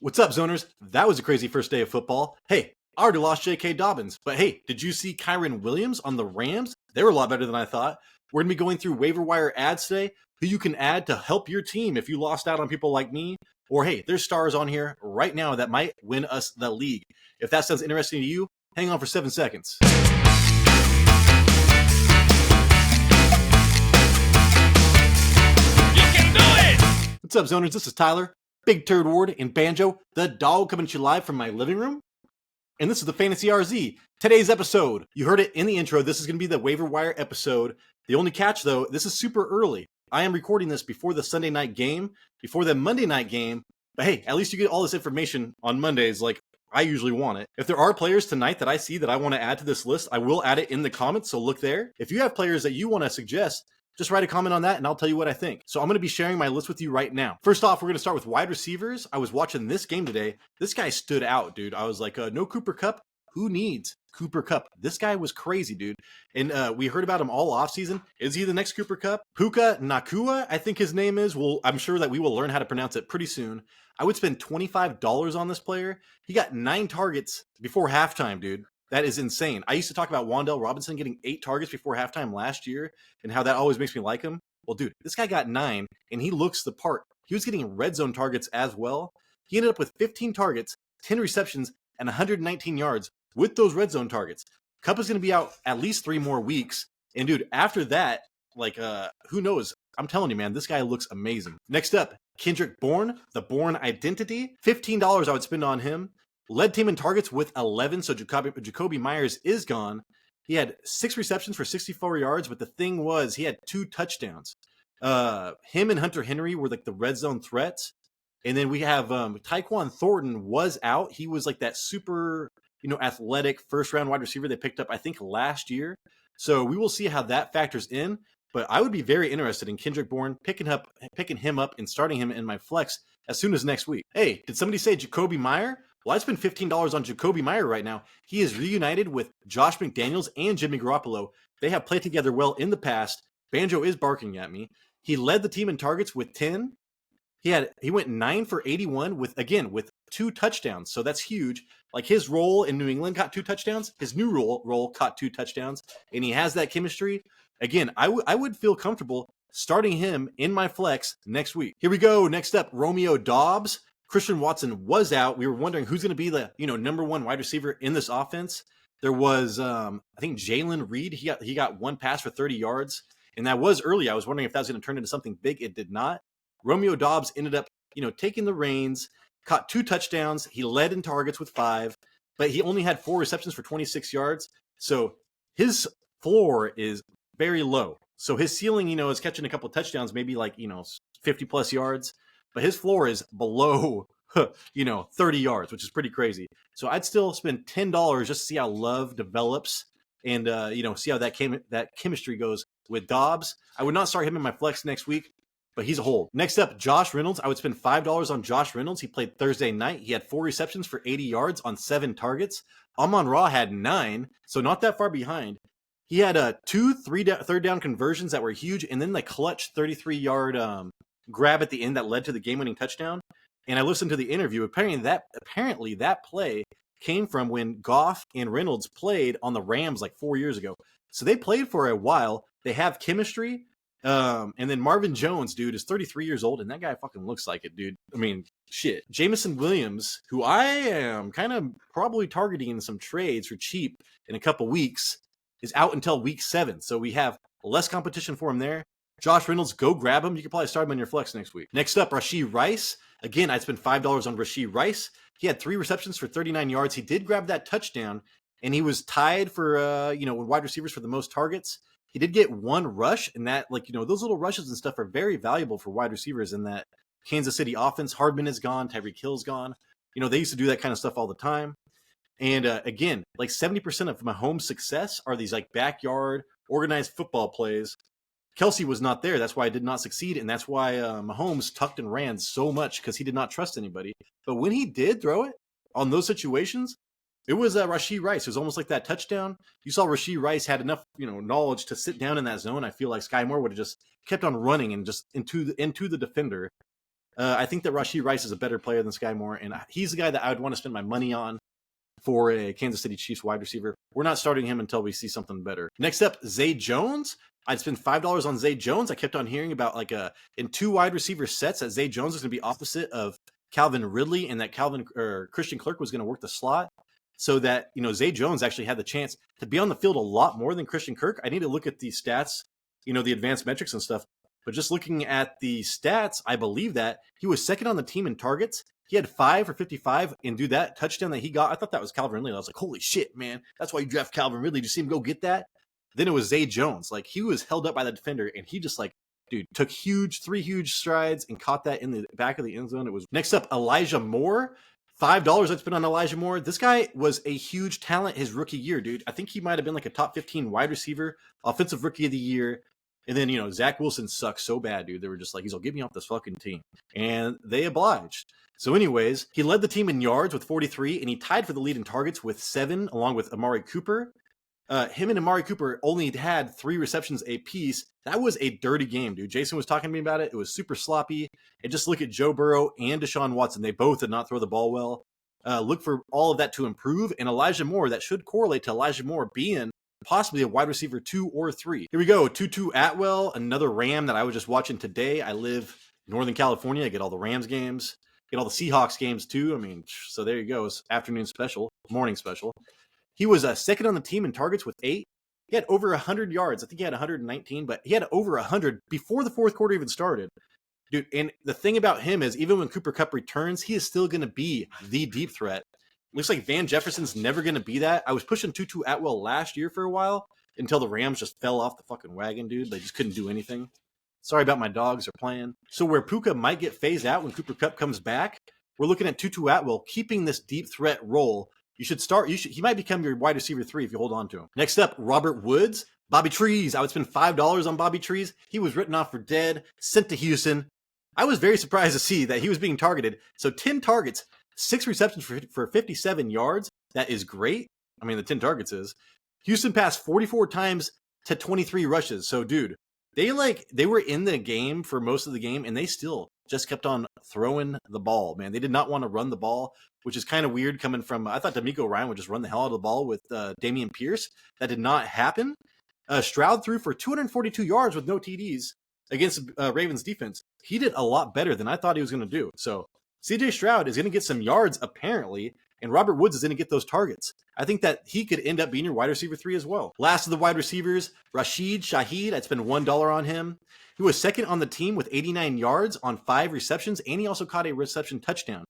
What's up, Zoners? That was a crazy first day of football. Hey, I already lost J.K. Dobbins, but hey, did you see Kyron Williams on the Rams? They were a lot better than I thought. We're going to be going through waiver wire ads today, who you can add to help your team if you lost out on people like me. Or hey, there's stars on here right now that might win us the league. If that sounds interesting to you, hang on for 7 seconds. What's up, Zoners? This is Tyler, Big Turd Ward, and Banjo, the dog, coming to you live from my living room. And this is the Fantasy RZ. Today's episode, you heard it in the intro, this is going to be the waiver wire episode. The only catch, though, this is super early. I am recording this before the Sunday night game, before the Monday night game. But hey, at least you get all this information on Mondays like I usually want it. If there are players tonight that I see that I want to add to this list, I will add it in the comments, so look there. If you have players that you want to suggest, just write a comment on that and I'll tell you what I think. So I'm going to be sharing my list with you right now. First off, we're going to start with wide receivers. I was watching this game today. This guy stood out, dude. I was like, no Cooper Kupp. Who needs Cooper Kupp? This guy was crazy, dude. And we heard about him all offseason. Is he the next Cooper Kupp? Puka Nakua, I think his name is. Well, I'm sure that we will learn how to pronounce it pretty soon. I would spend $25 on this player. He got 9 targets before halftime, dude. That is insane. I used to talk about Wan'Dale Robinson getting 8 targets before halftime last year and how that always makes me like him. Well, dude, this guy got 9, and he looks the part. He was getting red zone targets as well. He ended up with 15 targets, 10 receptions, and 119 yards with those red zone targets. Kupp is going to be out at least 3 more weeks. And, dude, after that, who knows? I'm telling you, man, this guy looks amazing. Next up, Kendrick Bourne, the Bourne Identity. $15 I would spend on him. Led team in targets with 11, so Jacoby Myers is gone. He had 6 receptions for 64 yards, but the thing was he had 2 touchdowns. Him and Hunter Henry were like the red zone threats. And then we have Tyquan Thornton was out. He was like that super, athletic first-round wide receiver they picked up, I think, last year. So we will see how that factors in. But I would be very interested in Kendrick Bourne, picking him up and starting him in my flex as soon as next week. Hey, did somebody say Jacoby Meyer? Well, I spend $15 on Jacoby Meyer right now. He is reunited with Josh McDaniels and Jimmy Garoppolo. They have played together well in the past. Banjo is barking at me. He led the team in targets with 10. He went 9 for 81 with 2 touchdowns. So that's huge. Like his role in New England caught 2 touchdowns. His new role caught 2 touchdowns. And he has that chemistry. Again, I would feel comfortable starting him in my flex next week. Here we go. Next up, Romeo Doubs. Christian Watson was out. We were wondering who's going to be the number 1 wide receiver in this offense. There was I think Jalen Reed. He got 1 pass for 30 yards, and that was early. I was wondering if that was going to turn into something big. It did not. Romeo Doubs ended up taking the reins, caught 2 touchdowns. He led in targets with 5, but he only had 4 receptions for 26 yards. So his floor is very low. So his ceiling, is catching a couple of touchdowns, maybe 50 plus yards. But his floor is below, 30 yards, which is pretty crazy. So I'd still spend $10 just to see how Love develops and, see how that chemistry goes with Dobbs. I would not start him in my flex next week, but he's a hold. Next up, Josh Reynolds. I would spend $5 on Josh Reynolds. He played Thursday night. He had 4 receptions for 80 yards on 7 targets. Amon-Ra had 9, so not that far behind. He had 2 third down conversions that were huge, and then the clutch 33-yard grab at the end that led to the game-winning touchdown. And I listened to the interview. Apparently that play came from when Goff and Reynolds played on the Rams 4 years ago. So they played for a while. They have chemistry. And then Marvin Jones, dude, is 33 years old, and that guy fucking looks like it, dude. I mean, shit. Jameson Williams, who I am kind of probably targeting some trades for cheap in a couple weeks, is out until week 7. So we have less competition for him there. Josh Reynolds, go grab him. You could probably start him on your flex next week. Next up, Rashee Rice. Again, I'd spend $5 on Rashee Rice. He had 3 receptions for 39 yards. He did grab that touchdown, and he was tied for, wide receivers for the most targets. He did get 1 rush, and that, those little rushes and stuff are very valuable for wide receivers in that Kansas City offense. Hardman is gone. Tyreek Hill's gone. They used to do that kind of stuff all the time. And again, 70% of Mahomes' success are these backyard organized football plays. Kelsey was not there. That's why I did not succeed, and that's why Mahomes tucked and ran so much because he did not trust anybody. But when he did throw it on those situations, it was Rashee Rice. It was almost like that touchdown. You saw Rashee Rice had enough knowledge to sit down in that zone. I feel like Sky Moore would have just kept on running and just into the defender I think that Rashee Rice is a better player than Sky Moore, and he's the guy that I would want to spend my money on for a Kansas City Chiefs wide receiver. We're not starting him until we see something better. Next up, Zay Jones. I'd spend $5 on Zay Jones. I kept on hearing about in 2 wide receiver sets that Zay Jones is going to be opposite of Calvin Ridley, and that Christian Kirk was going to work the slot, so that Zay Jones actually had the chance to be on the field a lot more than Christian Kirk. I need to look at the stats, the advanced metrics and stuff. But just looking at the stats, I believe that he was second on the team in targets. He had 5 for 55, and dude, that touchdown that he got, I thought that was Calvin Ridley. I was like, holy shit, man. That's why you draft Calvin Ridley. Did you see him go get that? Then it was Zay Jones. Like, he was held up by the defender, and he just took 3 huge strides and caught that in the back of the end zone. It was next up, Elijah Moore. $5 I'd spend on Elijah Moore. This guy was a huge talent his rookie year, dude. I think he might have been like a top 15 wide receiver, offensive rookie of the year. And then, Zach Wilson sucks so bad, dude. They were just like, he's like, get me off this fucking team. And they obliged. So anyways, he led the team in yards with 43, and he tied for the lead in targets with 7, along with Amari Cooper. Him and Amari Cooper only had 3 receptions apiece. That was a dirty game, dude. Jason was talking to me about it. It was super sloppy. And just look at Joe Burrow and Deshaun Watson. They both did not throw the ball well. Look for all of that to improve. And Elijah Moore, that should correlate to Elijah Moore being possibly a wide receiver 2 or 3. Here we go. Tutu Atwell, another Ram that I was just watching today. I live in Northern California. I get all the Rams games. Get all the Seahawks games too. I mean, so there you go. It's afternoon special, morning special. He was second on the team in targets with 8. He had over 100 yards. I think he had 119, but he had over 100 before the fourth quarter even started. Dude, and the thing about him is even when Cooper Kupp returns, he is still going to be the deep threat. Looks like Van Jefferson's never going to be that. I was pushing Tutu Atwell last year for a while until the Rams just fell off the fucking wagon, dude. They just couldn't do anything. Sorry about my dogs are playing. So where Puka might get phased out when Cooper Kupp comes back, we're looking at Tutu Atwell keeping this deep threat role. He might become your wide receiver 3 if you hold on to him. Next up, Robert Woods. Bobby Trees. I would spend $5 on Bobby Trees. He was written off for dead, sent to Houston. I was very surprised to see that he was being targeted. So 10 targets, 6 receptions for 57 yards. That is great. I mean, the 10 targets is. Houston passed 44 times to 23 rushes. So, dude, they were in the game for most of the game, and they still just kept on throwing the ball, man. They did not want to run the ball, which is kind of weird coming from, I thought D'Amico Ryan would just run the hell out of the ball with Damian Pierce. That did not happen. Stroud threw for 242 yards with no TDs against Ravens defense. He did a lot better than I thought he was going to do. So CJ Stroud is going to get some yards apparently, and Robert Woods is going to get those targets. I think that he could end up being your wide receiver 3 as well. Last of the wide receivers, Rashid Shaheed. I'd spend $1 on him. He was second on the team with 89 yards on 5 receptions, and he also caught a reception touchdown.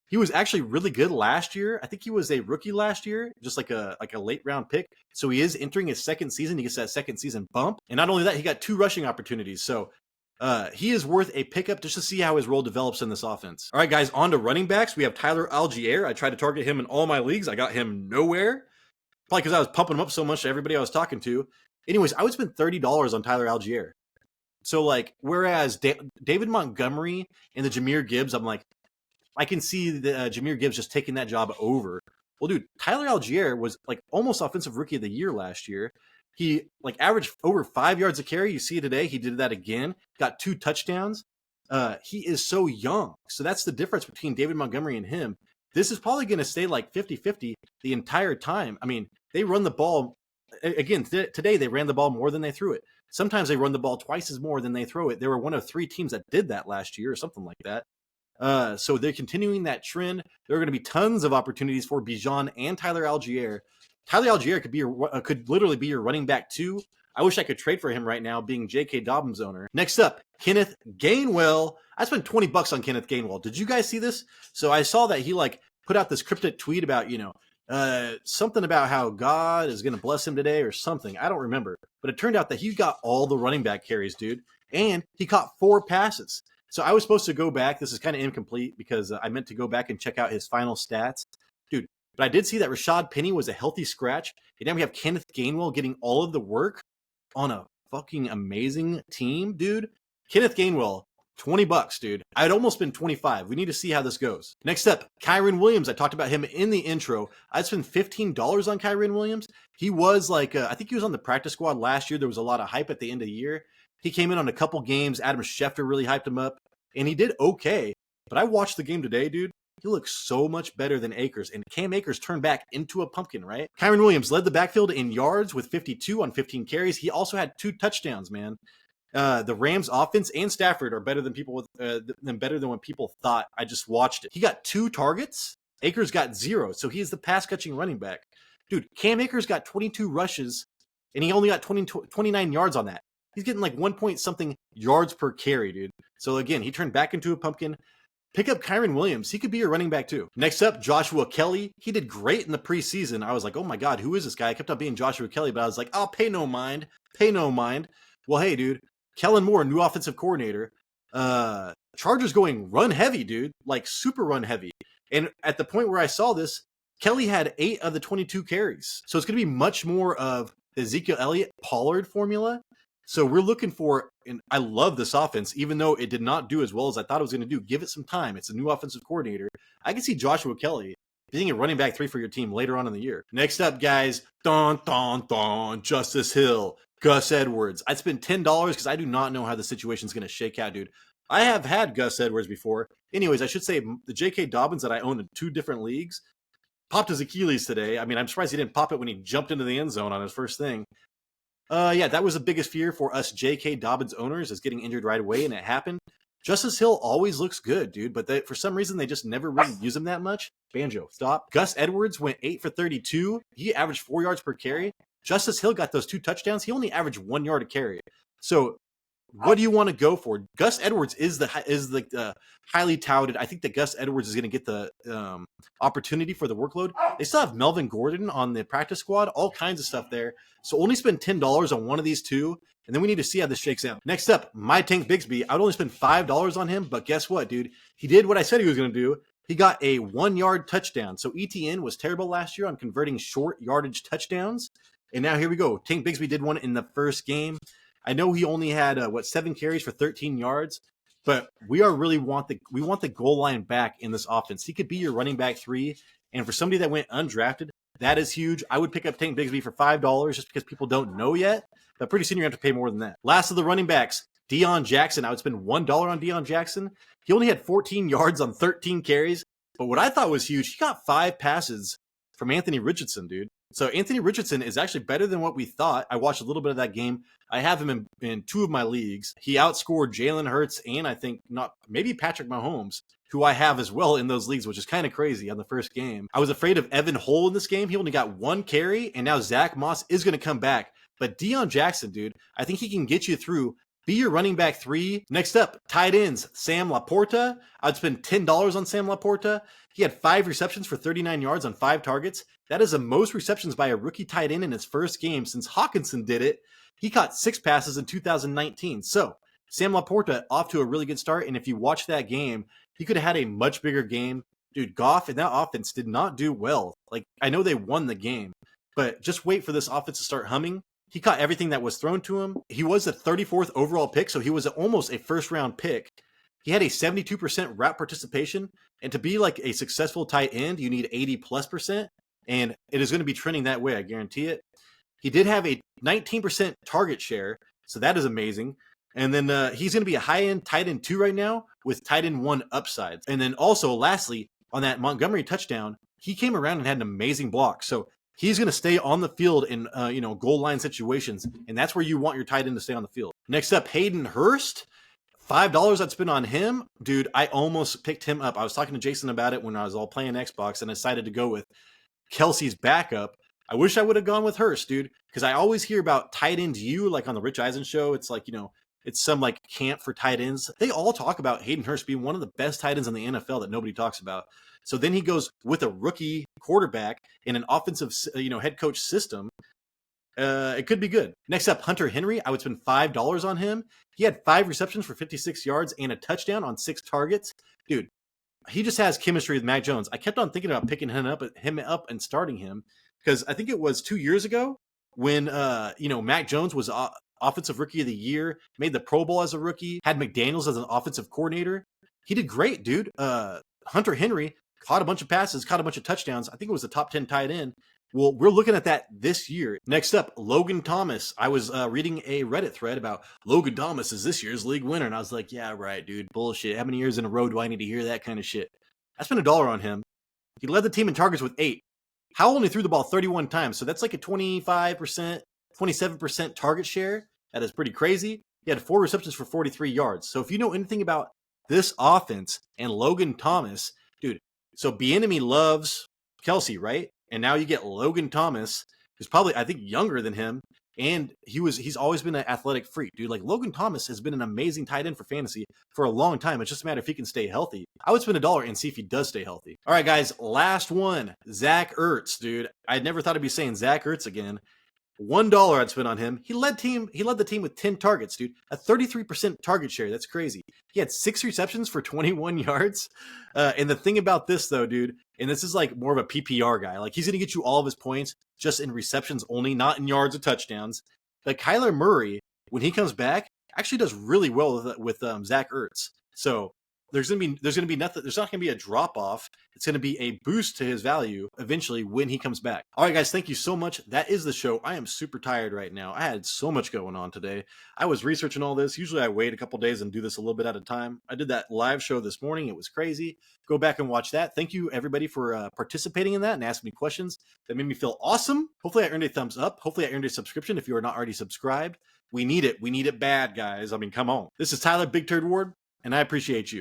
He was actually really good last year. I think he was a rookie last year, just like a late round pick. So he is entering his second season. He gets that second season bump. And not only that, he got 2 rushing opportunities. So he is worth a pickup just to see how his role develops in this offense. All right, guys, on to running backs. We have Tyler Algier. I tried to target him in all my leagues. I got him nowhere. Probably because I was pumping him up so much to everybody I was talking to. Anyways, I would spend $30 on Tyler Algier. So, whereas David Montgomery and the Jahmyr Gibbs, I'm like, I can see the Jahmyr Gibbs just taking that job over. Well, dude, Tyler Algier was almost offensive rookie of the year last year. He averaged over 5 yards a carry. You see it today. He did that again. Got 2 touchdowns. He is so young. So that's the difference between David Montgomery and him. This is probably going to stay 50-50 the entire time. I mean, they run the ball. Again, today they ran the ball more than they threw it. Sometimes they run the ball twice as more than they throw it. They were one of 3 teams that did that last year or something like that. So they're continuing that trend. There are going to be tons of opportunities for Bijan and Tyler Algier. Tyler Algier could literally be your running back 2. I wish I could trade for him right now, being J.K. Dobbins' owner. Next up, Kenneth Gainwell. I spent $20 on Kenneth Gainwell. Did you guys see this? So I saw that he put out this cryptic tweet about something about how God is going to bless him today or something. I don't remember, but it turned out that he got all the running back carries, dude, and he caught 4 passes. So I was supposed to go back. This is kind of incomplete because I meant to go back and check out his final stats. Dude, but I did see that Rashad Penny was a healthy scratch. And then we have Kenneth Gainwell getting all of the work on a fucking amazing team, dude. Kenneth Gainwell, $20, dude. I'd almost been 25. We need to see how this goes. Next up, Kyren Williams. I talked about him in the intro. I'd spend $15 on Kyren Williams. He was I think he was on the practice squad last year. There was a lot of hype at the end of the year. He came in on a couple games. Adam Schefter really hyped him up. and he did okay. But I watched the game today, dude. He looks so much better than Akers, and Cam Akers turned back into a pumpkin, right? Kyren Williams led the backfield in yards with 52 on 15 carries. He also had 2 touchdowns, man. The Rams offense and Stafford are better than better than what people thought. I just watched it. He got 2 targets. Akers got 0, so he's the pass catching running back. Dude, Cam Akers got 22 rushes, and he only got 29 yards on that. He's getting like 1 point something yards per carry, dude. So again, he turned back into a pumpkin. Pick up Kyren Williams. He could be your running back too. Next up, Joshua Kelly. He did great in the preseason. I was like, oh my God, who is this guy? I kept on being Joshua Kelly, but I was like, oh, pay no mind. Well, hey, dude, Kellen Moore, new offensive coordinator. Chargers going run heavy, dude, like super run heavy. And at the point where I saw this, Kelly had 8 of the 22 carries. So it's going to be much more of the Ezekiel Elliott Pollard formula. So we're looking for, and I love this offense, even though it did not do as well as I thought it was going to do. Give it some time. It's a new offensive coordinator. I can see Joshua Kelly being a running back 3 for your team later on in the year. Next up, guys, Justice Hill, Gus Edwards. I'd spend $10 because I do not know how the situation's going to shake out, dude. I have had Gus Edwards before. Anyways, I should say the J.K. Dobbins that I own in 2 different leagues popped his Achilles today. I mean, I'm surprised he didn't pop it when he jumped into the end zone on his first thing. Yeah, that was the biggest fear for us J.K. Dobbins owners, is getting injured right away, and it happened. Justice Hill always looks good, dude, but for some reason they just never really use him that much. Banjo, stop. Gus Edwards went 8 for 32. He averaged 4 yards per carry. Justice Hill got those 2 touchdowns. He only averaged 1 yard a carry. So what do you want to go for? Gus Edwards is the highly touted. I think that Gus Edwards is going to get the opportunity for the workload. They still have Melvin Gordon on the practice squad, all kinds of stuff there. So only spend $10 on one of these 2, and then we need to see how this shakes out. Next up, my Tank Bigsby. I would only spend $5 on him, but guess what, dude? He did what I said he was going to do. He got a 1 yard touchdown. So ETN was terrible last year on converting short yardage touchdowns. And now here we go. Tank Bigsby did one in the first game. I know he only had 7 carries for 13 yards, but we want the goal line back in this offense. He could be your running back 3, and for somebody that went undrafted, that is huge. I would pick up Tank Bigsby for $5 just because people don't know yet, but pretty soon you're going to have to pay more than that. Last of the running backs, Deion Jackson. I would spend $1 on Deion Jackson. He only had 14 yards on 13 carries, but what I thought was huge, he got 5 passes from Anthony Richardson, dude. So Anthony Richardson is actually better than what we thought. I watched a little bit of that game. I have him in 2 of my leagues. He outscored Jalen Hurts and I think maybe Patrick Mahomes, who I have as well in those leagues, which is kind of crazy on the first game. I was afraid of Evan Hull in this game. He only got 1 carry, and now Zach Moss is going to come back. But Deion Jackson, dude, I think he can get you through. Be your running back 3. Next up, tight ends, Sam Laporta. I'd spend $10 on Sam Laporta. He had 5 receptions for 39 yards on 5 targets. That is the most receptions by a rookie tight end in his first game since Hawkinson did it. He caught 6 passes in 2019. So Sam Laporta off to a really good start. And if you watch that game, he could have had a much bigger game. Dude, Goff and that offense did not do well. Like, I know they won the game, but just wait for this offense to start humming. He caught everything that was thrown to him. He was the 34th overall pick, so he was almost a first-round pick. He had a 72% route participation, and to be like a successful tight end, you need 80+%, and it is going to be trending that way, I guarantee it. He did have a 19% target share, so that is amazing. And then he's going to be a high-end tight end 2 right now with tight end 1 upsides. And then also, lastly, on that Montgomery touchdown, he came around and had an amazing block. So he's going to stay on the field in goal line situations, and that's where you want your tight end to stay on the field. Next up, Hayden Hurst. $5 I'd spend on him. Dude, I almost picked him up. I was talking to Jason about it when I was all playing Xbox, and I decided to go with Kelsey's backup. I wish I would have gone with Hurst, dude, because I always hear about tight ends like on the Rich Eisen show. It's like, it's some like camp for tight ends. They all talk about Hayden Hurst being one of the best tight ends in the NFL that nobody talks about. So then he goes with a rookie quarterback in an offensive, head coach system. It could be good. Next up, Hunter Henry. I would spend $5 on him. He had 5 receptions for 56 yards and a touchdown on 6 targets. Dude, he just has chemistry with Mac Jones. I kept on thinking about picking him up and starting him because I think it was 2 years ago when, Mac Jones was offensive rookie of the year, made the Pro Bowl as a rookie, had McDaniels as an offensive coordinator. He did great, dude. Hunter Henry caught a bunch of passes, caught a bunch of touchdowns. I think it was the top 10 tight end. Well, we're looking at that this year. Next up, Logan Thomas. I was reading a Reddit thread about Logan Thomas is this year's league winner. And I was like, yeah, right, dude. Bullshit. How many years in a row do I need to hear that kind of shit? I spent $1 on him. He led the team in targets with 8. Howell only threw the ball 31 times. So that's like a 25%, 27% target share. That is pretty crazy. He had 4 receptions for 43 yards. So if you know anything about this offense and Logan Thomas, dude, so Bieniemy loves Kelsey, right? And now you get Logan Thomas, who's probably, I think, younger than him. And he's always been an athletic freak, dude. Like Logan Thomas has been an amazing tight end for fantasy for a long time. It's just a matter if he can stay healthy. I would spend $1 and see if he does stay healthy. All right, guys, last one. Zach Ertz, dude. I never thought I'd be saying Zach Ertz again. $1 I'd spend on him. He led the team with 10 targets, dude. A 33% target share. That's crazy. He had 6 receptions for 21 yards. And the thing about this, though, dude, and this is like more of a PPR guy. Like he's going to get you all of his points just in receptions only, not in yards or touchdowns. But Kyler Murray, when he comes back, actually does really well with Zach Ertz. So there's not going to be a drop off. It's going to be a boost to his value eventually when he comes back. All right, guys, thank you so much. That is the show. I am super tired right now. I had so much going on today. I was researching all this. Usually I wait a couple days and do this a little bit at a time. I did that live show this morning. It was crazy. Go back and watch that. Thank you, everybody, for participating in that and asking me questions. That made me feel awesome. Hopefully I earned a thumbs up. Hopefully I earned a subscription if you are not already subscribed. We need it. We need it bad, guys. I mean, come on. This is Tyler Big Turd Ward, and I appreciate you.